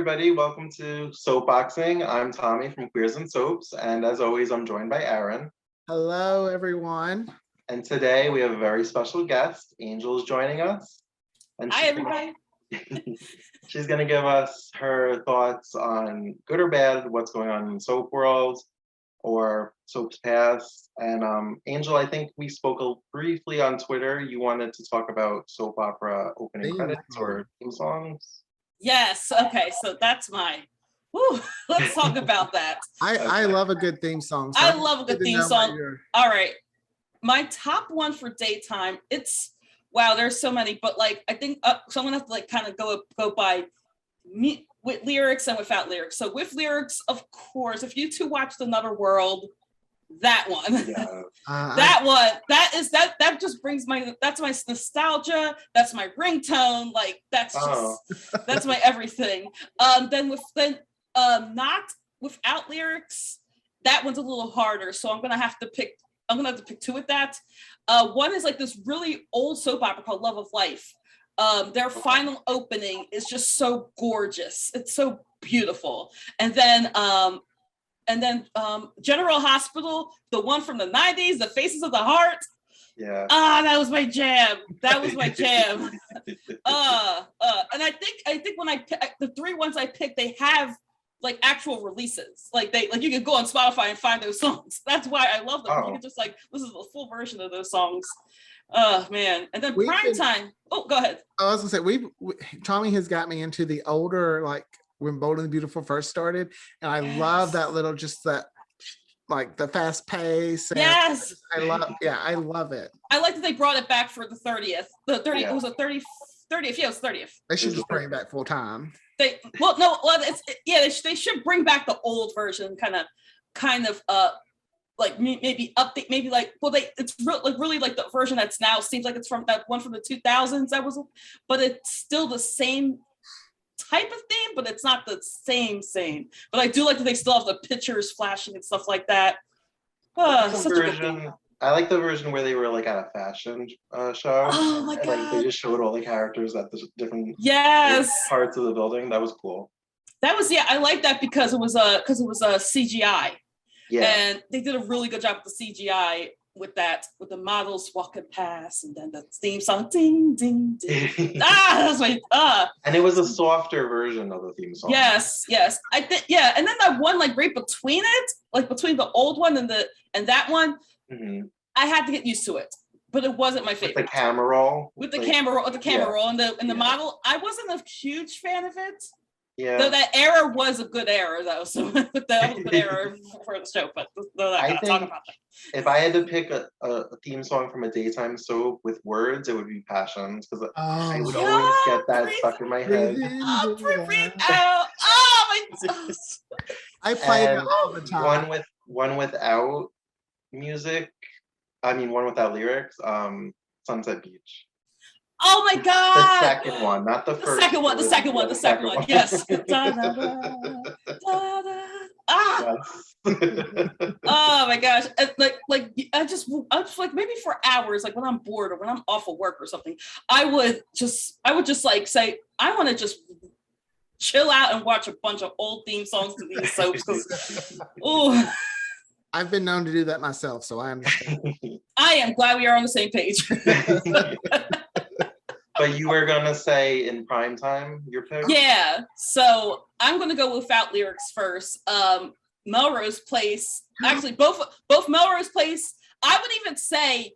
everybody. Welcome to Soapboxing. I'm Tommy from Queers and Soaps, and as always, I'm joined by Aaron. Hello, everyone. And today we have a very special guest. Angel is joining us. And Hi, everybody. She's going to give us her thoughts on good or bad, what's going on in the soap world or soaps past. And Angel, I think we spoke briefly on Twitter. You wanted to talk about soap opera opening credits or theme songs. Yes. Okay. So that's let's talk about that. I love a good theme song. I love a good theme song. All right. My top one for daytime, there's so many, but I think, so I'm gonna have to kind of go by me with lyrics and without lyrics. So with lyrics, of course, if you two watched Another World, that one, yeah. that just brings that's my nostalgia, that's my ringtone, that's my everything. Not without lyrics, that one's a little harder, so I'm gonna have to pick two with that. One is this really old soap opera called Love of Life. Their final opening is just so gorgeous, it's so beautiful. And then General Hospital, the one from the 90s, The Faces of the Heart. Yeah. That was my jam. And I think when the three ones I picked, they have actual releases. You can go on Spotify and find those songs. That's why I love them. You can just listen to the full version of those songs. Oh man. And then Prime Time. Oh, go ahead. I was gonna say Tommy has got me into the older, when Bold and the Beautiful first started, and I love that little, just that, the fast pace. Yes. I love it. I like that they brought it back for the 30th. It was a 30th. Yeah, it was 30th. They should just bring it back full time. They should bring back the old version, kind of maybe update, it's really the version that's now seems like it's from that one from the 2000s but it's still the same type of theme, but it's not the same. But I do like that they still have the pictures flashing and stuff like that. I like the version where they were at a fashion show. Oh my god! They just showed all the characters at the different parts of the building. That was cool. That was I like that because it was a CGI. Yeah. And they did a really good job with the CGI with the models walking past, and then the theme song, ding ding ding. That's And it was a softer version of the theme song. Yes. I think and then that one right between it, between the old one and that one. Mm-hmm. I had to get used to it, but it wasn't my favorite. With the camera roll. With the camera roll and the model, I wasn't a huge fan of it. Yeah. Though that era was a good era, though. So that was a good era for the show. But I think if I had to pick a theme song from a daytime soap with words, it would be Passions, because I would always get that stuck in my head. Breathe out. Oh my God. I play it all the time. One without music. I mean, one without lyrics. Sunset Beach. Oh my God! The second one, not the first. The second one. Yes. Da, da, da, da, da. Ah! Yes. Oh my gosh! I just maybe for hours, when I'm bored or when I'm off of work or something, I would just say I want to just chill out and watch a bunch of old theme songs to these soaps. I've been known to do that myself, so I understand. I am glad we are on the same page. But you were gonna say in Prime Time your pick? Yeah, so I'm gonna go without lyrics first. Melrose Place. Actually, both Melrose Place. I would even say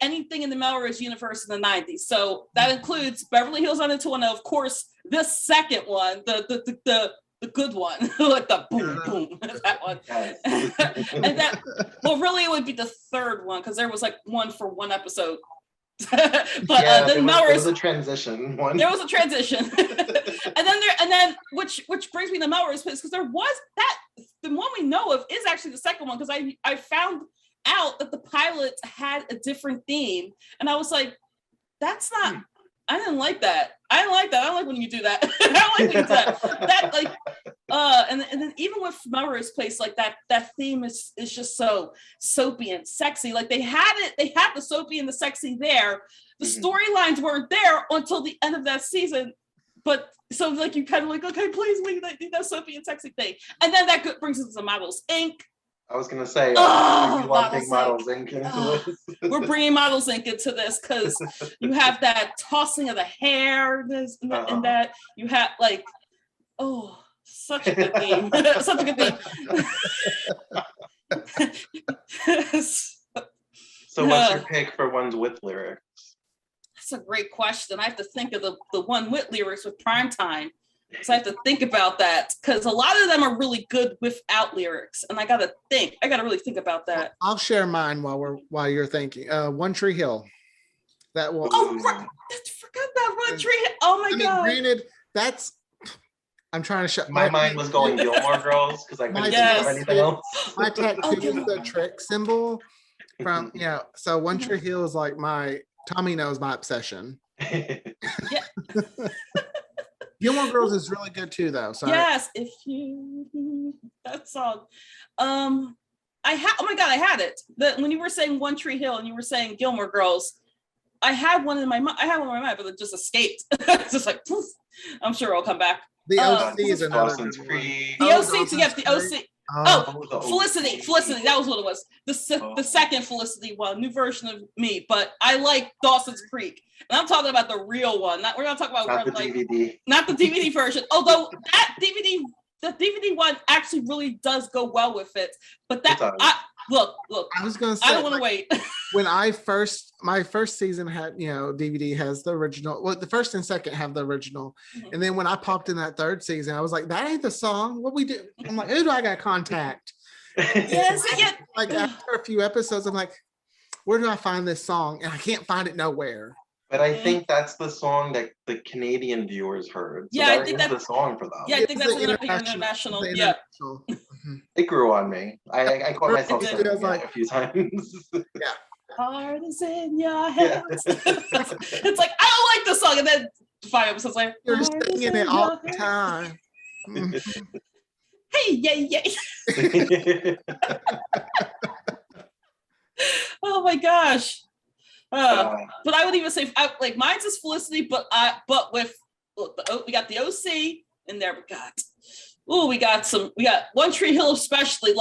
anything in the Melrose universe in the 90s. So that includes Beverly Hills 90210, of course, the second one, the good one, the boom boom, that one. And that, really it would be the third one, because there was one for one episode. But then Melrose, there was a transition one. There was a transition. and then which brings me to Melrose Place, because there was the one we know of is actually the second one, because I found out that the pilot had a different theme, and I was like, that's not. I didn't like that. I don't like when you do that. I don't like when you do that. And then even with Melrose Place, that theme is just so soapy and sexy. They had the soapy and the sexy there. The storylines weren't there until the end of that season, but so like you kind of like, okay, please leave that Sophie and sexy thing. And then that brings us to Models Inc. I was gonna say, Oh, you want big Models Models Inc. into Oh, this. we're bringing Models Inc. into this because you have that tossing of the hair, and that you have like, oh, such a good theme, such a good theme. So what's your pick for ones with lyrics? That's a great question. I have to think of the one with lyrics with Primetime. So I have to think about that because a lot of them are really good without lyrics, and I gotta really think about that. I'll share mine while you're thinking. One Tree Hill. That will. Oh, I forgot that One Tree. Oh my god! Granted, I'm trying to shut my mind was going Gilmore Girls because I couldn't think of anything else. My tattoo is the trick symbol from So One Tree Hill is like Tommy knows my obsession. Yeah. Gilmore Girls is really good too, though. So yes, if you that song. Oh my god, I had it. When you were saying One Tree Hill and you were saying Gilmore Girls, I had one in my mind. But it just escaped. It's just like poof. I'm sure it'll come back. The OC is another Dawson's Creek. The OC, yes, the OC. Oh, Felicity. That was what it was. The second Felicity one, new version of me. But I like Dawson's Creek, and I'm talking about the real one. We're not talking about not the DVD. Not the DVD version. Although the DVD one actually really does go well with it. But look. I was gonna say, I don't want to wait. When my first season had, DVD has the original. Well, the first and second have the original. Mm-hmm. And then when I popped in that third season, I was like, that ain't the song. What we do? I'm like, who do I got to contact? Yes, yeah. Like after a few episodes, I'm like, where do I find this song? And I can't find it nowhere. But I think that's the song that the Canadian viewers heard. So I think that's the song for them. Yeah, I think that's international. Yeah. It grew on me. I caught myself saying it like a few times. Yeah. Heart is in your hands. It's like, I don't like this song. And then 5 episodes later, you're singing it all the time. Hey, yay. Oh my gosh. But I would even say, like, mine's is Felicity, but with we got the OC in there. We got One Tree Hill, especially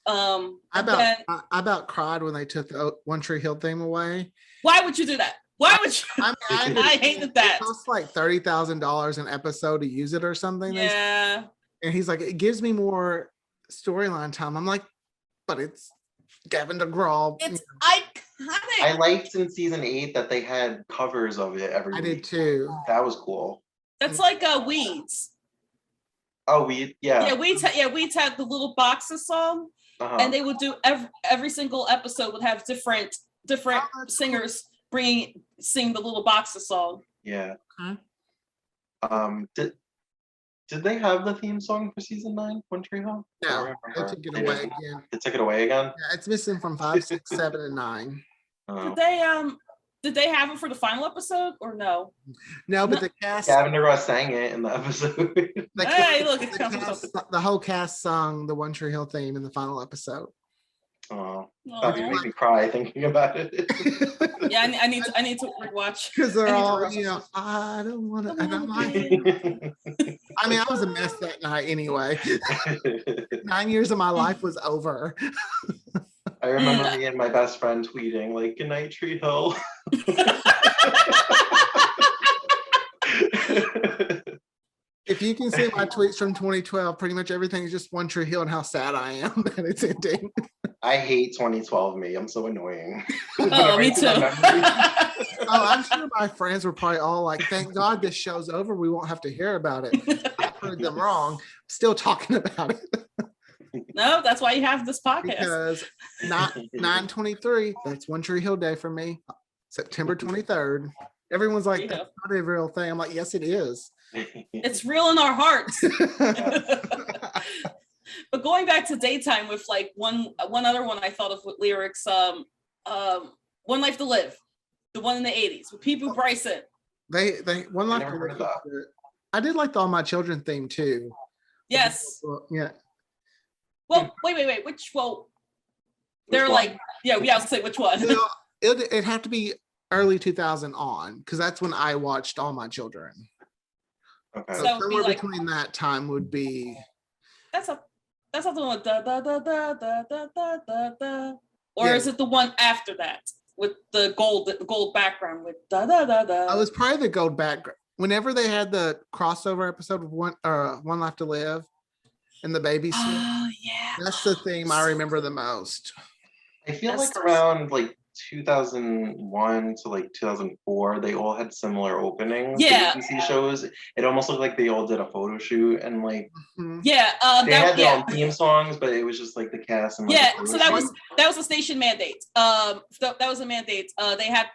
I about cried when they took the One Tree Hill theme away. Why would you do that? Why would you? I hated that. It costs like $30,000 an episode to use it or something. Yeah. And he's like, it gives me more storyline time. I'm like, but it's Gavin DeGraw. It's iconic. I liked in season 8 that they had covers of it every week. I did too. That was cool. That's like Weeds. Oh, Weeds, yeah. Yeah, Weeds had the little boxes song, and they would do every single episode would have different singers sing the little boxes song. Yeah. Did they have the theme song for season 9, One Tree Hill? No, they took it away again. They took it away again? Yeah, it's missing from 5, 6, 7, and 9. Oh. Did they have it for the final episode or no? No, but the cast. Gavin DeGraw sang it in the episode. The whole cast sung the One Tree Hill theme in the final episode. Oh, that made me cry thinking about it. Yeah, I need to rewatch because they're all I don't want to. And I'm like, I mean, I was a mess that night anyway. 9 years of my life was over. I remember me and my best friend tweeting like, "Good night, Tree Hill." If you can see my tweets from 2012, pretty much everything is just One Tree Hill and how sad I am that it's ending. I hate 2012 me. I'm so annoying. Oh, me too. I'm sure my friends were probably all like, thank God this show's over. We won't have to hear about it. I heard them wrong. Still talking about it. No, that's why you have this podcast. Because 9/23, that's One Tree Hill Day for me. September 23rd. Everyone's like, that's not a real thing. I'm like, yes, it is. It's real in our hearts. But going back to daytime with like one other one I thought of with lyrics, One Life to Live, the one in the 80s with People Bryson. They One Life to Live. I did like the All My Children theme too. Yes. Yeah. Well, wait. They're like, I was gonna say which one. It'd have to be early 2000 on, because that's when I watched All My Children. Okay. So that would be somewhere like- between that time would be. That's not the one with da da da da da da da da da. Or Yeah. is it the one after that with the gold background with da da da da? I was probably the gold background. Whenever they had the crossover episode of One Life to Live and the baby swing, Oh yeah. that's the theme I remember the most. I feel That's- like around like 2001 to like 2004, they all had similar openings. the Yeah. ABC shows. It almost looked like they all did a photo shoot and like Mhm. Yeah, they had their yeah. own theme songs, but it was just like the cast and like, Yeah, the so photo that shoot. was a station mandate. That was a mandate. They had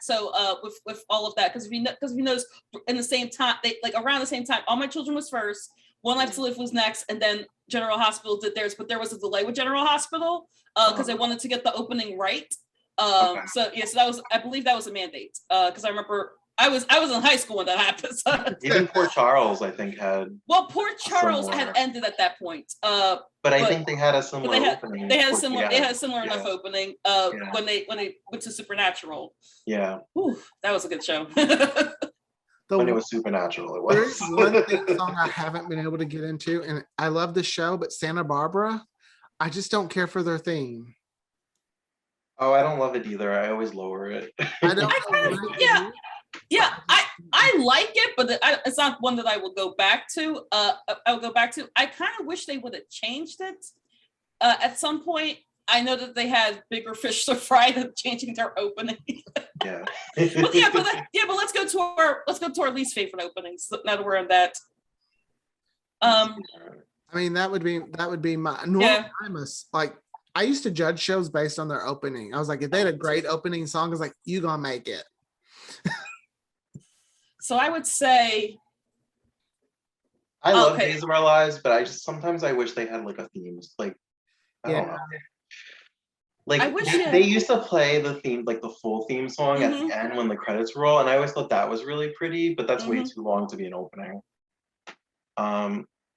with all of that, because if you notice in the same time, they like around the same time, All My Children was first, One Life to Live was next, and then General Hospital did theirs, but there was a delay with General Hospital because they wanted to get the opening right. Okay. So that was, I believe that was a mandate. Because I remember I was in high school when that happened. So. Even Port Charles, I think, had, Well, Port Charles Similar. had ended at that point. but I But- think they had a But similar they had opening. they had a towards the similar end. enough Yeah. opening Yeah. when they went to Supernatural. Yeah, Whew, that was a good show. The when it was Supernatural, it There was. is one theme song I haven't been able to get into, and I love the show, but Santa Barbara, I just don't care for their theme. Oh, I don't love it either. I always lower it. I don't I kind of, know what it yeah, is. yeah. I like it, but it's not one that I will go back to. I'll go back to. I kind of wish they would have changed it at some point. I know that they had bigger fish to fry than changing their opening. Yeah. But let's go to our least favorite openings. Now that we're on that. I mean, that would be my normal. Yeah. I used to judge shows based on their opening. I was like, if they had a great opening song, I was like, you gonna make it. So I would say, I love Okay. Days of Our Lives, but I just sometimes I wish they had like a theme. Like, I don't Yeah. know. Like I wish, they used to play the theme, like the full theme song at Mhm. the end when the credits roll, and I always thought that was really pretty, but that's way Mhm. too long to be an opening.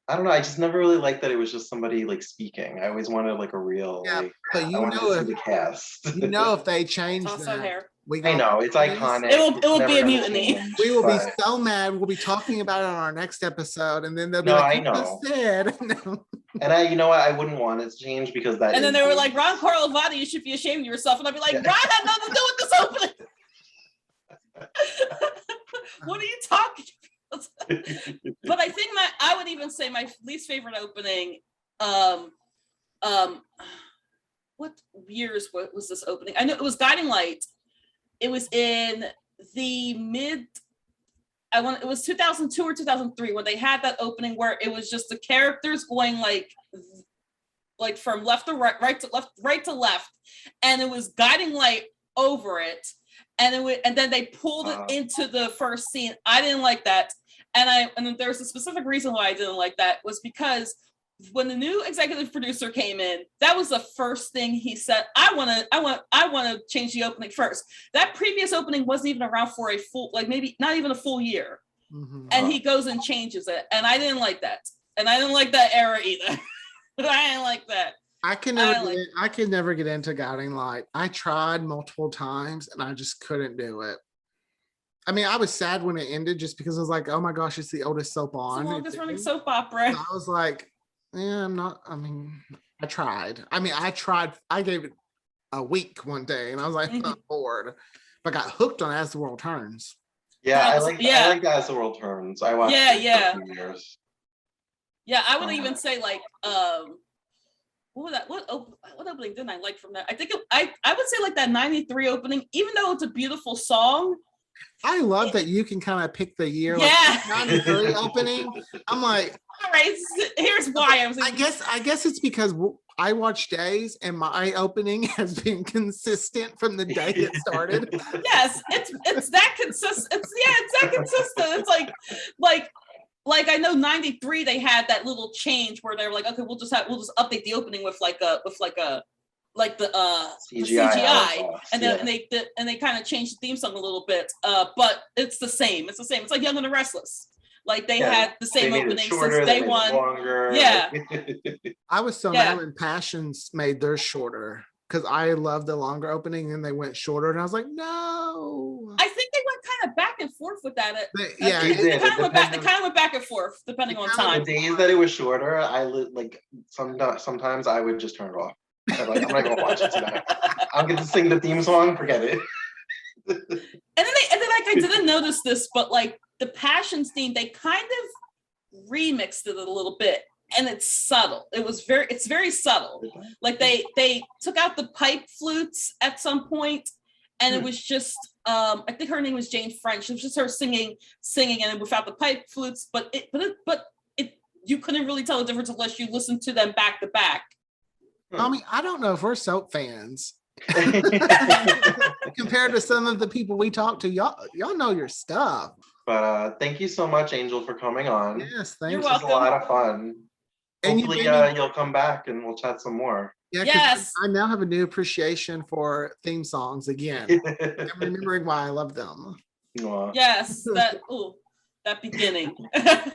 I don't know. I just never really liked that it was just somebody like speaking. I always wanted like a real Yeah, like. but I you wanted know to if see the cast. if they change toss on that, hair. we I gonna- know it's iconic. It will It's be never a gonna mutiny. change, We will be but- so mad. We'll be talking about it on our next episode, and then they'll be No, like, I "You just know. said." No. And you know what? I wouldn't want it to change because that. And then is they were the- like, Ron Carlovati, you should be ashamed of yourself. And I'd be like, Yeah. Ron had nothing to do with this opening. What are you talking about? But I think I would even say my least favorite opening, what years was this opening? I know it was Guiding Light. It was in the it was 2002 or 2003 when they had that opening where it was just the characters going like from left to right to left, and it was Guiding Light over it, and then they pulled it into the first scene. I didn't like that, and then there's a specific reason why I didn't like that, was because when the new executive producer came in, that was the first thing he said. I want to change the opening first. That previous opening wasn't even around for a full, like maybe not even a full year. Mhm. And he goes and changes it. And I didn't like that. And I didn't like that era either. I didn't like that. I can never get into Guiding Light. I tried multiple times and I just couldn't do it. I mean, I was sad when it ended just because I was like, oh my gosh, it's the oldest soap It's on. the longest It's running ending. soap opera. I was like, yeah, I tried. I gave it a week one day and I was like, Mhm. I'm bored. But got hooked on As the World Turns. Yeah, I Yeah. like that As the World Turns. I watched Yeah, it yeah. for a few years. Yeah, I would even say like what opening didn't I like from that? I think I would say like that 93 opening, even though it's a beautiful song. I love that you can kind of pick the year. Yeah. Like 93 opening. I'm like, All right, here's why I was I guess it's because I watch Days and my opening has been consistent from the day it started. yes, it's that consistent. It's that consistent. It's like I know 93 they had that little change where they were like, okay, we'll just update the opening with the CGI, and then they kind of changed the theme song a little bit. But it's the same. It's the same. It's like Young and the Restless. Like they had the same They made it opening shorter, since they day made it one. longer. Yeah. I was so Yeah. mad when Passions made theirs shorter. because I love the longer opening and they went shorter, and I was like, no. I think they went kind of back and forth with that. Yeah, They did. They kind It of went back and forth depending on It The time. days that it was shorter, like sometimes I would just turn it off. I'm like, I'm not gonna watch it tonight. I'll get to sing the theme song. Forget it. And then like I didn't notice this, but like the Passions theme, they kind of remixed it a little bit, and it's subtle. It's very subtle. Like they took out the pipe flutes at some point, and it was just I think her name was Jane French. It was just her singing, and without the pipe flutes. But you couldn't really tell the difference unless you listened to them back to back. I mean, I don't know if we're soap fans compared to some of the people we talk to. Y'all know your stuff. But thank you so much, Angel, for coming on. Yes, You're thanks. It was a welcome. lot of fun. And Hopefully, you'll come back and we'll chat some more. Yeah, 'cause Yes. I now have a new appreciation for theme songs again. I'm remembering why I love them. Aw. Yes, that beginning. Have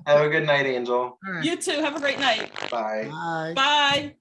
a good night, Angel. All right. You too. Have a great night. Bye. Bye. Bye.